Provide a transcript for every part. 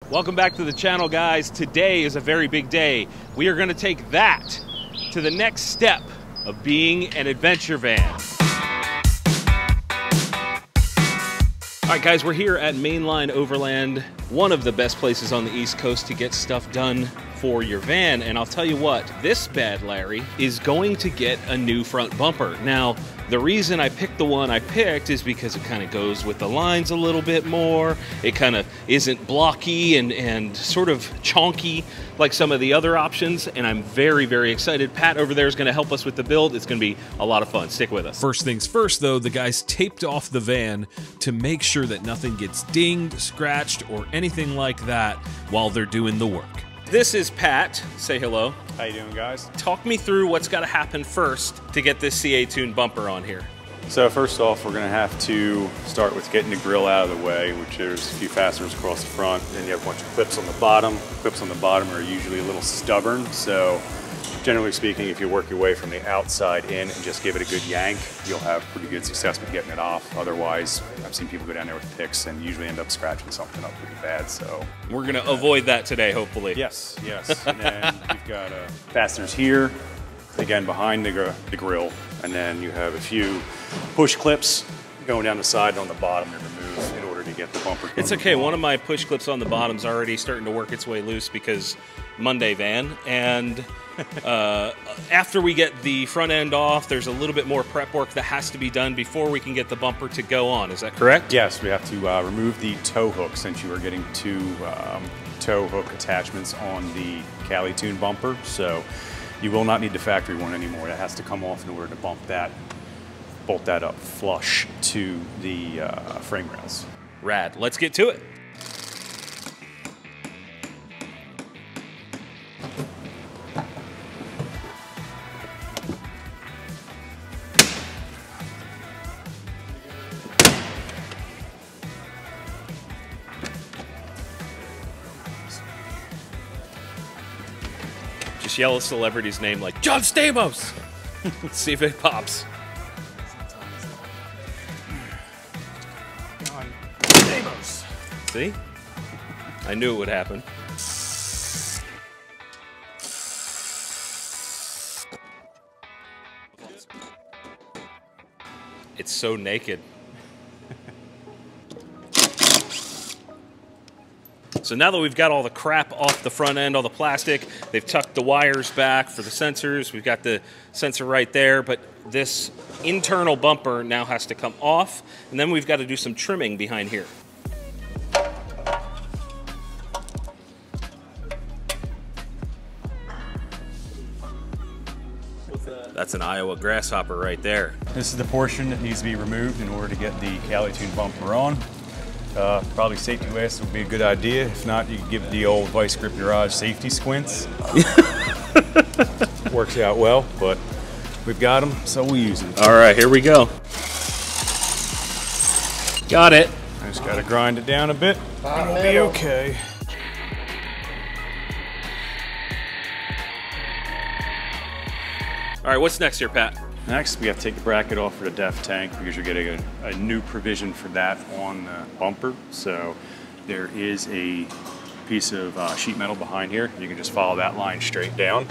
Welcome back to the channel, guys. Today is a very big day. We are going to take that to the next step of being an adventure van. All right, guys, we're here at Mainline Overland, one of the best places on the East Coast to get stuff done for your van. And I'll tell you what, this bad Larry is going to get a new front bumper. Now, the reason I picked the one I picked is because it kind of goes with the lines a little bit more. It kind of isn't blocky and sort of chonky like some of the other options. And I'm very, very excited. Pat over there is going to help us with the build. It's going to be a lot of fun. Stick with us. First things first, though, the guys taped off the van to make sure that nothing gets dinged, scratched, or anything like that while they're doing the work. This is Pat. Say hello. How you doing, guys? Talk me through what's got to happen first to get this CATuned bumper on here. So first off, we're going to have to start with getting the grill out of the way, which there's a few fasteners across the front. Then you have a bunch of clips on the bottom. Clips on the bottom are usually a little stubborn, so generally speaking, if you work your way from the outside in and just give it a good yank, you'll have pretty good success with getting it off. Otherwise, I've seen people go down there with picks and usually end up scratching something up pretty bad. So we're going to avoid that today, hopefully. Yes. And then you've got fasteners here, again behind the grill, and then you have a few push clips going down the side and on the bottom to remove in order to get the bumper. It's okay. One of my push clips on the bottom is already starting to work its way loose because Monday van, and after we get the front end off, there's a little bit more prep work that has to be done before we can get the bumper to go on. Is that correct? Yes, we have to remove the tow hook, since you are getting two tow hook attachments on the CATuned bumper. So you will not need the factory one anymore. That has to come off in order to bolt that up flush to the frame rails. Rad. Let's get to it. Just yell a celebrity's name like John Stamos. Let's see if it pops. John Stamos. See? I knew it would happen. It's so naked. So now that we've got all the crap off the front end, all the plastic, they've tucked the wires back for the sensors. We've got the sensor right there, but this internal bumper now has to come off, and then we've got to do some trimming behind here. That's an Iowa grasshopper right there. This is the portion that needs to be removed in order to get the CATuned bumper on. Probably safety glasses would be a good idea. If not, you can give the old Vice Grip Garage safety squints. Works out well, but we've got them, so we use them. All right, here we go. Got it. I just got to grind it down a bit. It'll be okay. All right, what's next here, Pat? Next, we have to take the bracket off for the DEF tank because you're getting a new provision for that on the bumper. So there is a piece of sheet metal behind here. You can just follow that line straight down,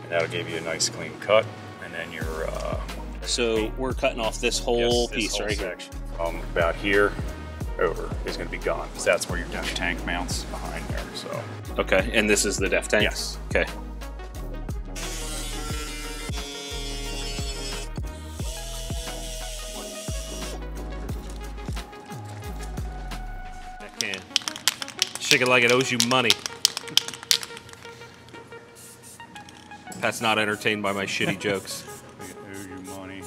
and that'll give you a nice clean cut. And then your so we're cutting off this whole piece right here. From about here over is going to be gone, because that's where your DEF tank mounts behind there. So okay, and this is the DEF tank? Yes. Okay. Shake it like it owes you money. Pat's not entertained by my shitty jokes. it owes you money.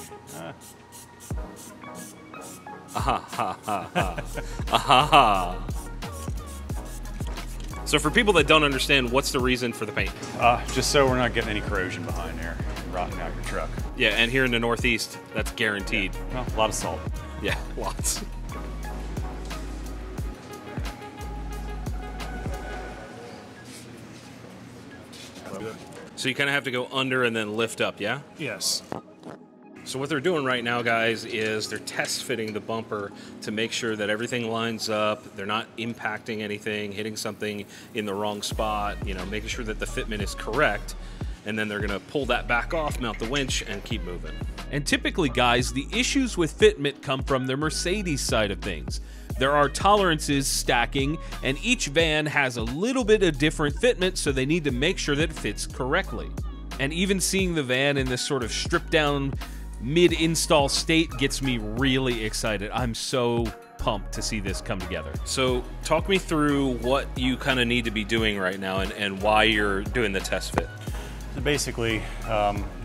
So for people that don't understand, what's the reason for the paint? Just so we're not getting any corrosion behind there, rotting out your truck. Yeah, and here in the Northeast, that's guaranteed. Yeah. Well, a lot of salt. Yeah, lots. So you kind of have to go under and then lift up, yeah? Yes. So what they're doing right now, guys, is they're test fitting the bumper to make sure that everything lines up. They're not impacting anything, hitting something in the wrong spot, you know, making sure that the fitment is correct. And then they're gonna pull that back off, mount the winch, and keep moving. And typically, guys, the issues with fitment come from the Mercedes side of things. There are tolerances stacking, and each van has a little bit of different fitment, so they need to make sure that it fits correctly. And even seeing the van in this sort of stripped down mid-install state gets me really excited. I'm so pumped to see this come together. So talk me through what you kind of need to be doing right now and why you're doing the test fit. So basically,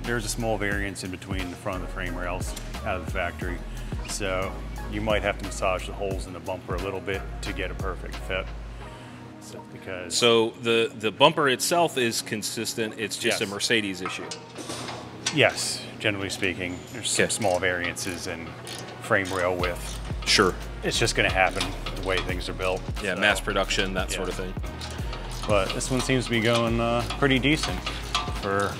there's a small variance in between the front of the frame rails out of the factory. So you might have to massage the holes in the bumper a little bit to get a perfect fit. So the bumper itself is consistent, it's just a Mercedes issue. Yes, generally speaking, there's some small variances in frame rail width. Sure. It's just going to happen the way things are built. Yeah, so, mass production, that sort of thing. But this one seems to be going pretty decent for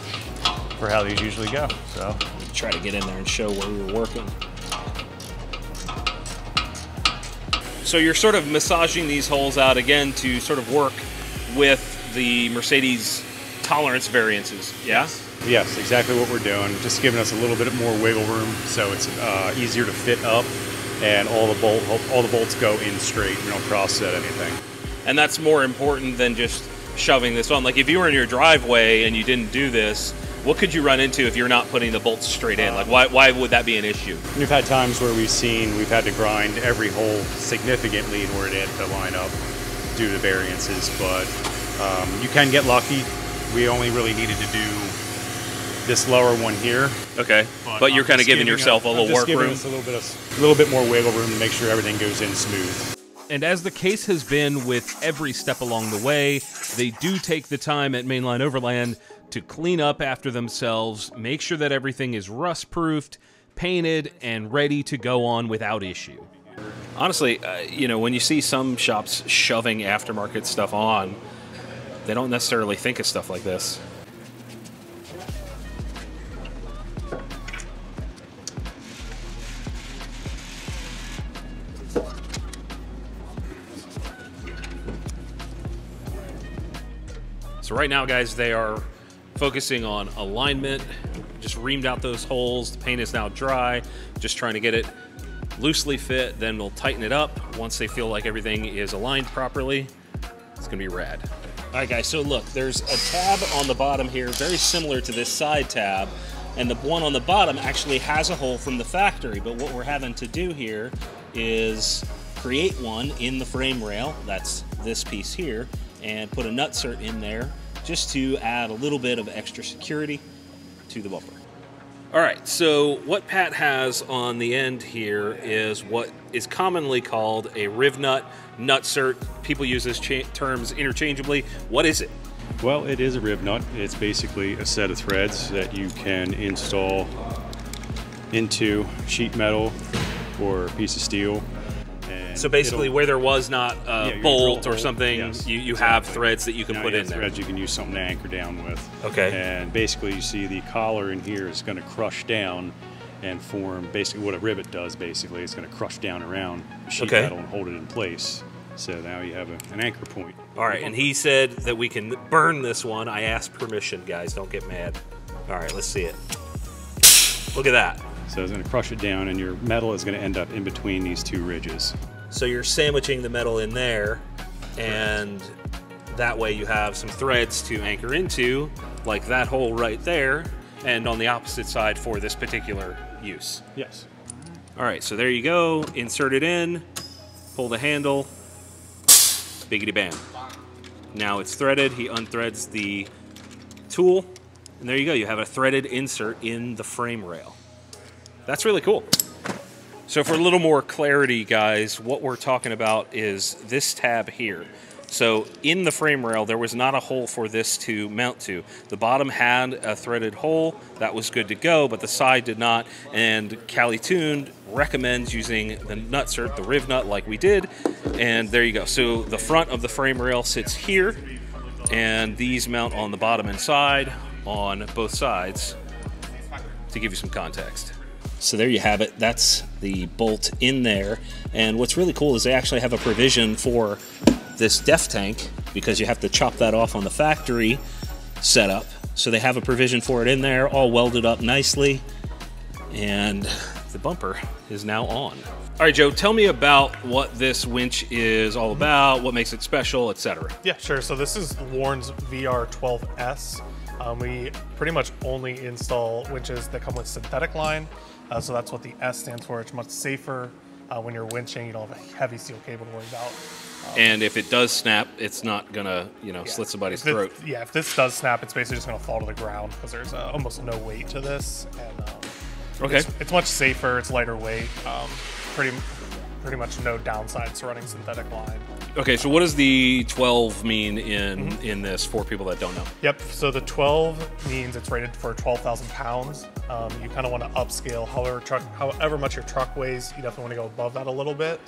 how these usually go. So try to get in there and show where we were working. So you're sort of massaging these holes out again to sort of work with the Mercedes tolerance variances, yeah? Yes, exactly what we're doing. Just giving us a little bit more wiggle room so it's easier to fit up, and all the bolts go in straight. We don't cross-set anything. And that's more important than just shoving this on. Like if you were in your driveway and you didn't do this, what could you run into if you're not putting the bolts straight in? Like why would that be an issue? We've had times where we've had to grind every hole significantly in order to get the line up due to variances, but you can get lucky. We only really needed to do this lower one here. Okay, but you're kind of giving yourself a little work room. Us a little bit more wiggle room to make sure everything goes in smooth. And as the case has been with every step along the way, they do take the time at Mainline Overland to clean up after themselves, make sure that everything is rust-proofed, painted, and ready to go on without issue. Honestly, you know, when you see some shops shoving aftermarket stuff on, they don't necessarily think of stuff like this. So right now, guys, they are focusing on alignment, just reamed out those holes. The paint is now dry, just trying to get it loosely fit. Then we'll tighten it up once they feel like everything is aligned properly. It's gonna be rad. All right, guys, so look, there's a tab on the bottom here, very similar to this side tab, and the one on the bottom actually has a hole from the factory, but what we're having to do here is create one in the frame rail, that's this piece here, and put a nutsert in there just to add a little bit of extra security to the bumper. All right, so what Pat has on the end here is what is commonly called a riv nut, nutsert. People use those terms interchangeably. What is it? Well, it is a riv nut. It's basically a set of threads that you can install into sheet metal or a piece of steel. So basically, where there was not a bolt or something, you have threads that you can put in there. Threads you can use something to anchor down with. Okay. And basically, you see the collar in here is going to crush down and form basically what a rivet does. Basically, it's going to crush down around the sheet metal and hold it in place. So now you have an anchor point. All right, and he said that we can burn this one. I asked permission, guys. Don't get mad. All right, let's see it. Look at that. So it's going to crush it down, and your metal is going to end up in between these two ridges. So you're sandwiching the metal in there, and that way you have some threads to anchor into, like that hole right there, and on the opposite side for this particular use. Yes. All right, so there you go. Insert it in, pull the handle, biggity bam. Now it's threaded. He unthreads the tool, and there you go. You have a threaded insert in the frame rail. That's really cool. So for a little more clarity, guys, what we're talking about is this tab here. So in the frame rail, there was not a hole for this to mount to. The bottom had a threaded hole. That was good to go, but the side did not. And CATuned recommends using the nutsert, the riv nut, like we did. And there you go. So the front of the frame rail sits here, and these mount on the bottom and side on both sides to give you some context. So there you have it. That's the bolt in there. And what's really cool is they actually have a provision for this def tank, because you have to chop that off on the factory setup. So they have a provision for it in there, all welded up nicely. And the bumper is now on. All right, Joe, tell me about what this winch is all about, what makes it special, etc. Yeah, sure. So this is Warren's VR12S. We pretty much only install winches that come with synthetic line. So that's what the S stands for. It's much safer when you're winching. You don't have a heavy steel cable to worry about. And if it does snap, it's not gonna, slit somebody's throat. If this does snap, it's basically just gonna fall to the ground because there's almost no weight to this. And Okay. it's much safer. It's lighter weight. Pretty much no downsides to running synthetic line. Okay, so what does the 12 mean in this for people that don't know? Yep, so the 12 means it's rated for 12,000 pounds. You kind of want to upscale however much your truck weighs. You definitely want to go above that a little bit.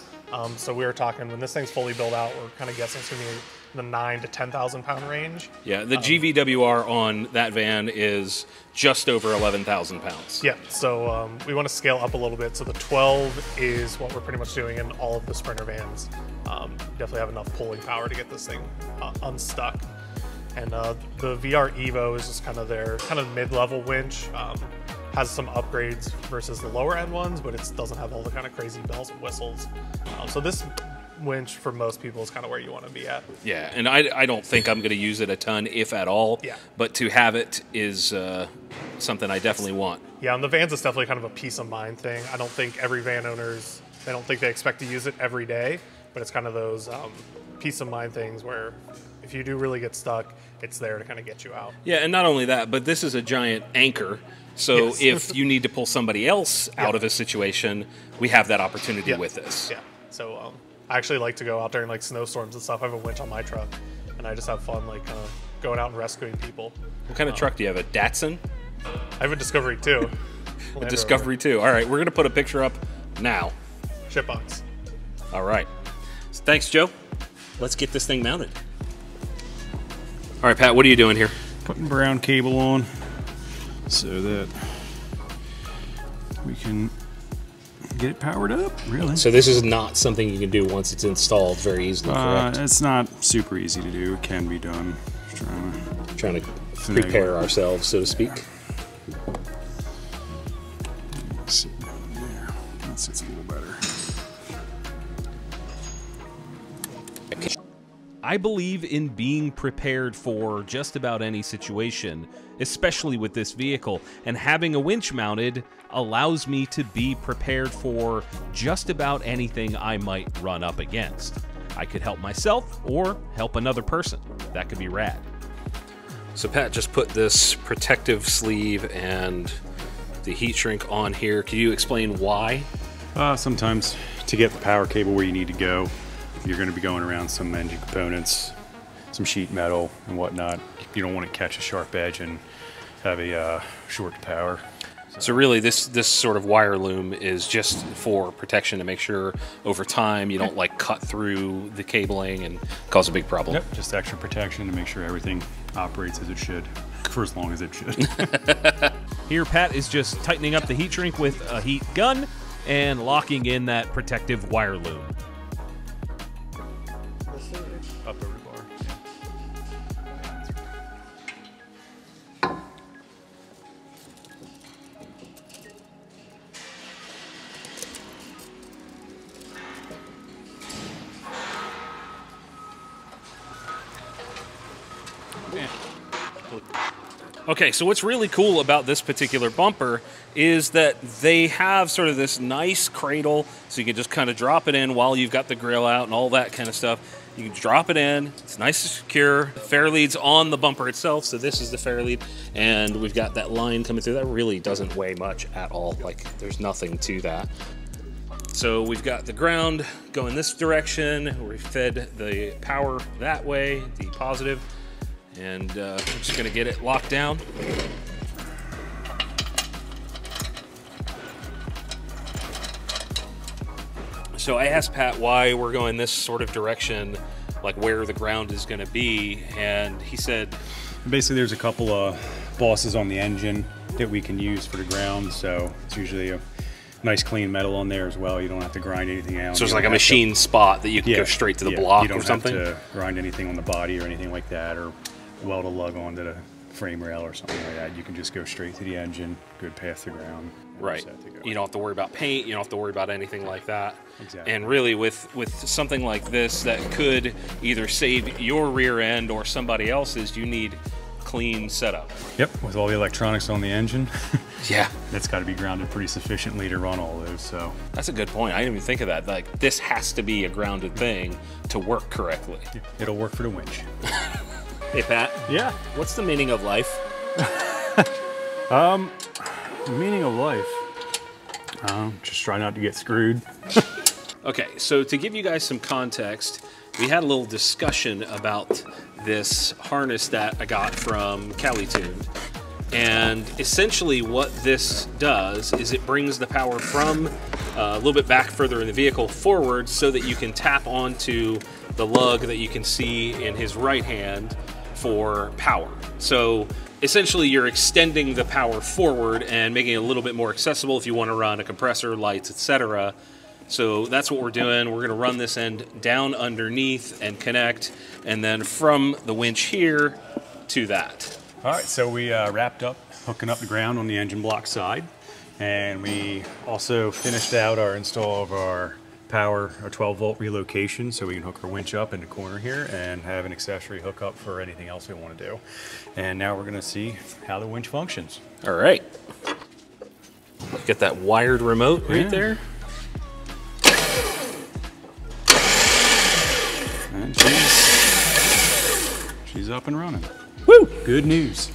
So we were talking, when this thing's fully built out, we're kind of guessing it's going to be in the 9,000 to 10,000 pound range. Yeah, the GVWR on that van is just over 11,000 pounds. Yeah, so we want to scale up a little bit. So the 12 is what we're pretty much doing in all of the Sprinter vans. Definitely have enough pulling power to get this thing unstuck. And the VR Evo is just kind of their mid-level winch. Has some upgrades versus the lower end ones, but it doesn't have all the kind of crazy bells and whistles. So this winch for most people is kind of where you want to be at. Yeah, and I don't think I'm going to use it a ton, if at all. Yeah. But to have it is something I definitely want. Yeah, on the vans, it's definitely kind of a peace of mind thing. I don't think every van owners, they don't think they expect to use it every day, but it's kind of those peace of mind things where if you do really get stuck, it's there to kind of get you out. Yeah, and not only that, but this is a giant anchor. So Yes. if you need to pull somebody else out of a situation, we have that opportunity with this. Yeah, so I actually like to go out there in like snowstorms and stuff. I have a winch on my truck, and I just have fun like kind of going out and rescuing people. What kind of truck do you have? A Datsun? I have a Discovery too. A Discovery too. All right, we're going to put a picture up now. Shitbox. All right. So thanks, Joe. Let's get this thing mounted. All right, Pat, what are you doing here? Putting brown cable on so that we can get it powered up, really. So this is not something you can do once it's installed very easily, correct? It's not super easy to do. It can be done. Just Trying to prepare ourselves, so to speak. Sit down there. That sits a little better. I believe in being prepared for just about any situation, especially with this vehicle, and having a winch mounted allows me to be prepared for just about anything I might run up against. I could help myself or help another person. That could be rad. So Pat just put this protective sleeve and the heat shrink on here. Can you explain why? Sometimes to get the power cable where you need to go, you're going to be going around some engine components, some sheet metal and whatnot. You don't want to catch a sharp edge and have a short power. So really this sort of wire loom is just for protection to make sure over time you don't like cut through the cabling and cause a big problem. Yep, just extra protection to make sure everything operates as it should for as long as it should. Here, Pat is just tightening up the heat shrink with a heat gun and locking in that protective wire loom. Up over the bar. Okay, so what's really cool about this particular bumper is that they have sort of this nice cradle, so you can just kind of drop it in while you've got the grill out and all that kind of stuff. You can drop it in, it's nice and secure. The fairlead's on the bumper itself, so this is the fairlead, and we've got that line coming through. That really doesn't weigh much at all, like there's nothing to that. So we've got the ground going this direction, we fed the power that way, the positive, and we're just gonna get it locked down. So I asked Pat why we're going this sort of direction like where the ground is going to be. And he said, basically there's a couple of bosses on the engine that we can use for the ground, so it's usually a nice clean metal on there as well. You don't have to grind anything out. so it's like a machine spot that you can go straight to the block or something? You don't have to grind anything on the body or anything like that, or weld a lug onto the frame rail or something like that. You can just go straight to the engine, good path to ground. Right. You don't have to worry about paint. You don't have to worry about anything like that. Exactly. And really, with something like this that could either save your rear end or somebody else's, you need clean setup. Yep, with all the electronics on the engine. Yeah. That's got to be grounded pretty sufficiently to run all those, so. That's a good point. I didn't even think of that. Like, this has to be a grounded thing to work correctly. It'll work for the winch. Hey, Pat. Yeah. What's the meaning of life? Meaning of life. Just try not to get screwed. Okay, so to give you guys some context, we had a little discussion about this harness that I got from CATuned. And essentially what this does is it brings the power from a little bit back further in the vehicle forward so that you can tap onto the lug that you can see in his right hand for power. So essentially you're extending the power forward and making it a little bit more accessible if you want to run a compressor, lights, etc. So that's what we're doing. We're going to run this end down underneath and connect, and then from the winch here to that. All right, so we wrapped up hooking up the ground on the engine block side, and we also finished out our install of our power, our 12-volt relocation, so we can hook our winch up in the corner here and have an accessory hookup for anything else we want to do. And now we're going to see how the winch functions. All right. Get that wired remote right there. And she's up and running. Woo! Good news.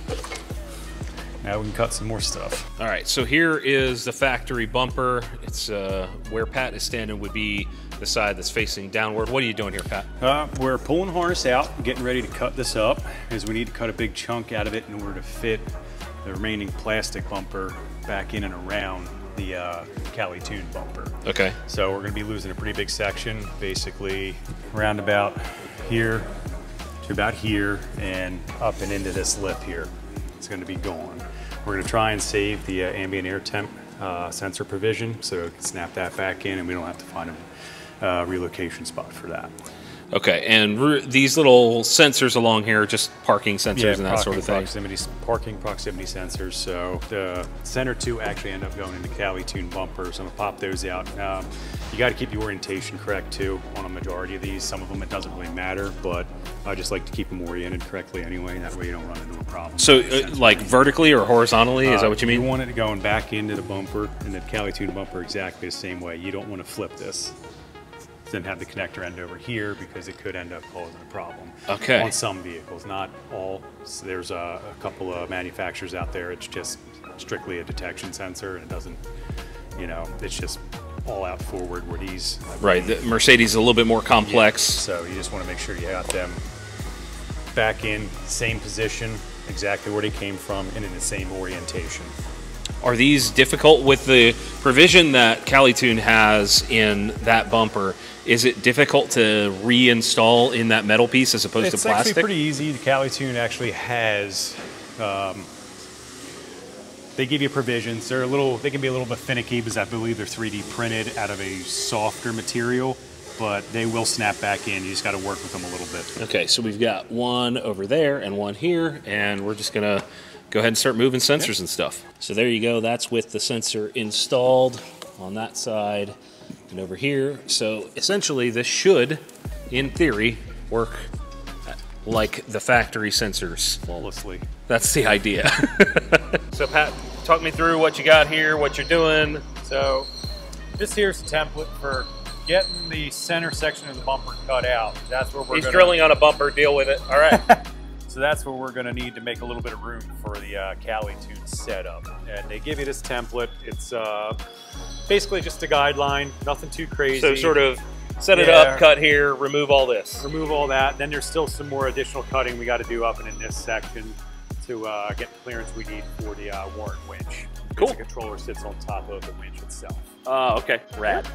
Now we can cut some more stuff. All right, so here is the factory bumper. It's where Pat is standing would be the side that's facing downward. What are you doing here, Pat? We're pulling the harness out, getting ready to cut this up, because we need to cut a big chunk out of it in order to fit the remaining plastic bumper back in and around the CATuned bumper. Okay. So we're going to be losing a pretty big section, basically around about here to about here and up and into this lip here. It's going to be gone. We're going to try and save the ambient air temp sensor provision, so we can snap that back in and we don't have to find a relocation spot for that. Okay, and these little sensors along here are just parking sensors and that sort of thing? Parking proximity sensors. So the center two actually end up going into CATuned bumpers. So I'm gonna pop those out. You got to keep the orientation correct too on a majority of these. Some of them it doesn't really matter, but I just like to keep them oriented correctly anyway. That way you don't run into a problem. So like vertically or horizontally, is that what you mean? You want it going back into the bumper, and the CATuned bumper exactly the same way. You don't want to flip this. Then have the connector end over here because it could end up causing a problem. Okay. On some vehicles, not all. So there's a couple of manufacturers out there. It's just strictly a detection sensor, and it doesn't, you know, it's just all out forward. Where these, right, the Mercedes is a little bit more complex. Yeah, so you just want to make sure you got them back in same position, exactly where they came from, and in the same orientation. Are these difficult with the provision that CATuned has in that bumper? Is it difficult to reinstall in that metal piece as opposed to plastic? It's actually pretty easy. The CATuned actually has, they give you provisions. They can be a little bit finicky because I believe they're 3D printed out of a softer material, but they will snap back in. You just got to work with them a little bit. Okay, so we've got one over there and one here, and we're just gonna go ahead and start moving sensors and stuff. So there you go. That's with the sensor installed on that side and over here. So essentially this should, in theory, work like the factory sensors. Flawlessly. That's the idea. So Pat, talk me through what you got here, what you're doing. So this here's the template for getting the center section of the bumper cut out. That's where we're drilling on a bumper, deal with it. All right. So that's where we're going to need to make a little bit of room for the CATuned setup. And they give you this template. It's basically just a guideline, nothing too crazy. So sort of set it up, cut here, remove all this. Remove all that. Then there's still some more additional cutting we got to do up and in this section to get the clearance we need for the warrant winch. Cool. The controller sits on top of the winch itself. Okay, rad.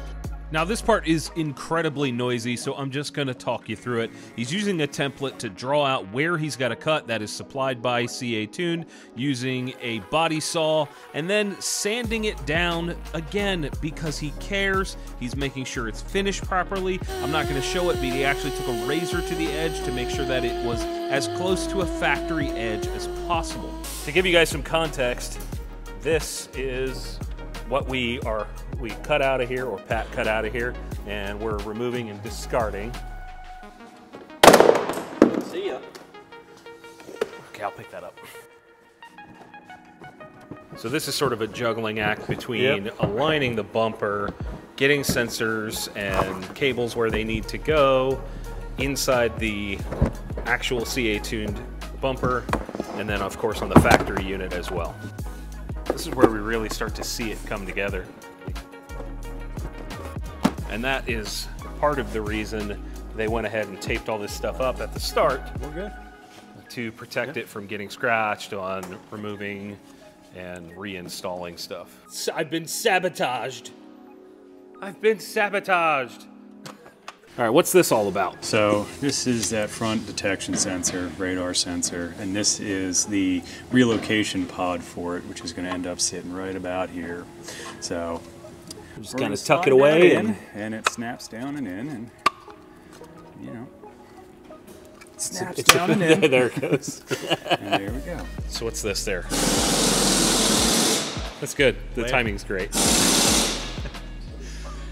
Now this part is incredibly noisy, so I'm just going to talk you through it. He's using a template to draw out where he's got to cut. That is supplied by CATuned, using a body saw, and then sanding it down again because he cares. He's making sure it's finished properly. I'm not going to show it, but he actually took a razor to the edge to make sure that it was as close to a factory edge as possible. To give you guys some context, this is what we cut out of here, or Pat cut out of here, and we're removing and discarding. See ya. Okay, I'll pick that up. So this is sort of a juggling act between aligning the bumper, getting sensors and cables where they need to go inside the actual CATuned bumper, and then of course on the factory unit as well. This is where we really start to see it come together. And that is part of the reason they went ahead and taped all this stuff up at the start. We're good. To protect it from getting scratched on removing and reinstalling stuff. I've been sabotaged. I've been sabotaged. All right, what's this all about? So this is that front detection sensor, radar sensor, and this is the relocation pod for it, which is going to end up sitting right about here. So just kind of tuck it away, and it snaps down and in, and you know, snaps down and in. There it goes. And there we go. So what's this there? That's good. The timing's great.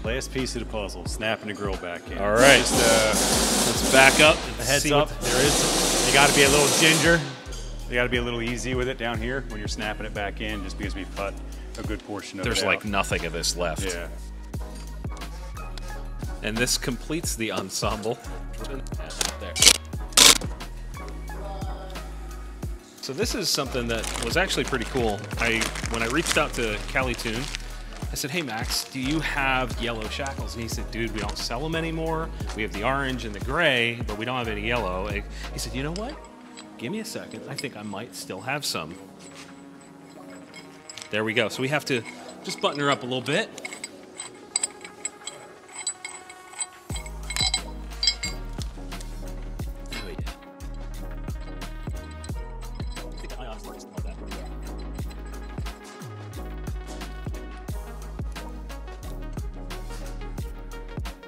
Last piece of the puzzle, snapping the grill back in. All right, let's back up. The heads up, there is. You got to be a little ginger. You got to be a little easy with it down here when you're snapping it back in, just because we cut a good portion of it out. There's like nothing of this left. Yeah. And this completes the ensemble. There. So this is something that was actually pretty cool. When I reached out to CATuned, I said, hey Max, do you have yellow shackles? And he said, dude, we don't sell them anymore. We have the orange and the gray, but we don't have any yellow. He said, you know what? Give me a second. I think I might still have some. There we go. So we have to just button her up a little bit.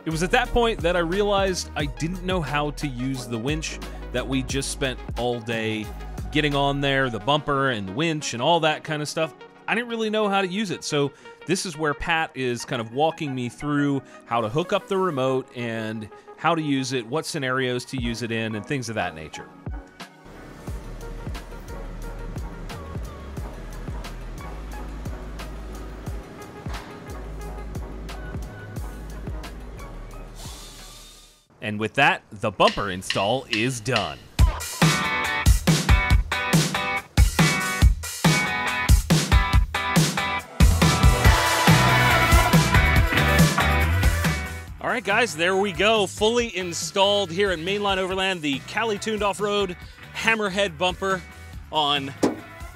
It was at that point that I realized I didn't know how to use the winch that we just spent all day getting on there, the bumper and the winch and all that kind of stuff. I didn't really know how to use it. So this is where Pat is kind of walking me through how to hook up the remote and how to use it, what scenarios to use it in, and things of that nature. And with that, the bumper install is done. All right, guys, there we go. Fully installed here at Mainline Overland, the CATuned off-road hammerhead bumper on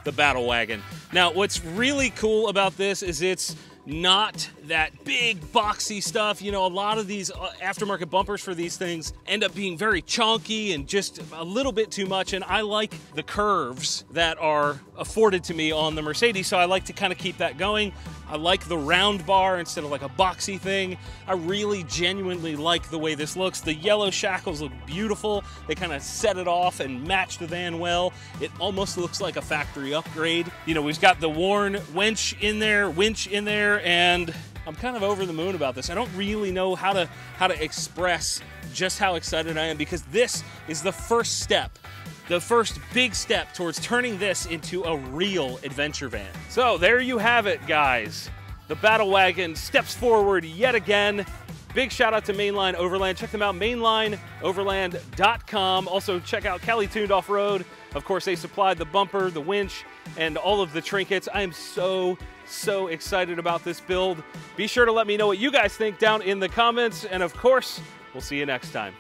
the BATLwgn. Now, what's really cool about this is it's not that big boxy stuff. You know, a lot of these aftermarket bumpers for these things end up being very chunky and just a little bit too much, and I like the curves that are afforded to me on the Mercedes, so I like to kind of keep that going. I like the round bar instead of like a boxy thing. I really genuinely like the way this looks. The yellow shackles look beautiful. They kind of set it off and match the van well. It almost looks like a factory upgrade. You know, we've got the worn winch in there, and I'm kind of over the moon about this. I don't really know how to express just how excited I am, because this is the first step, the first big step towards turning this into a real adventure van. So there you have it, guys. The BATLwgn steps forward yet again. Big shout out to Mainline Overland. Check them out, mainlineoverland.com. Also check out CATuned Off-Road. Of course, they supplied the bumper, the winch, and all of the trinkets. I am so excited about this build. Be sure to let me know what you guys think down in the comments, and of course, we'll see you next time.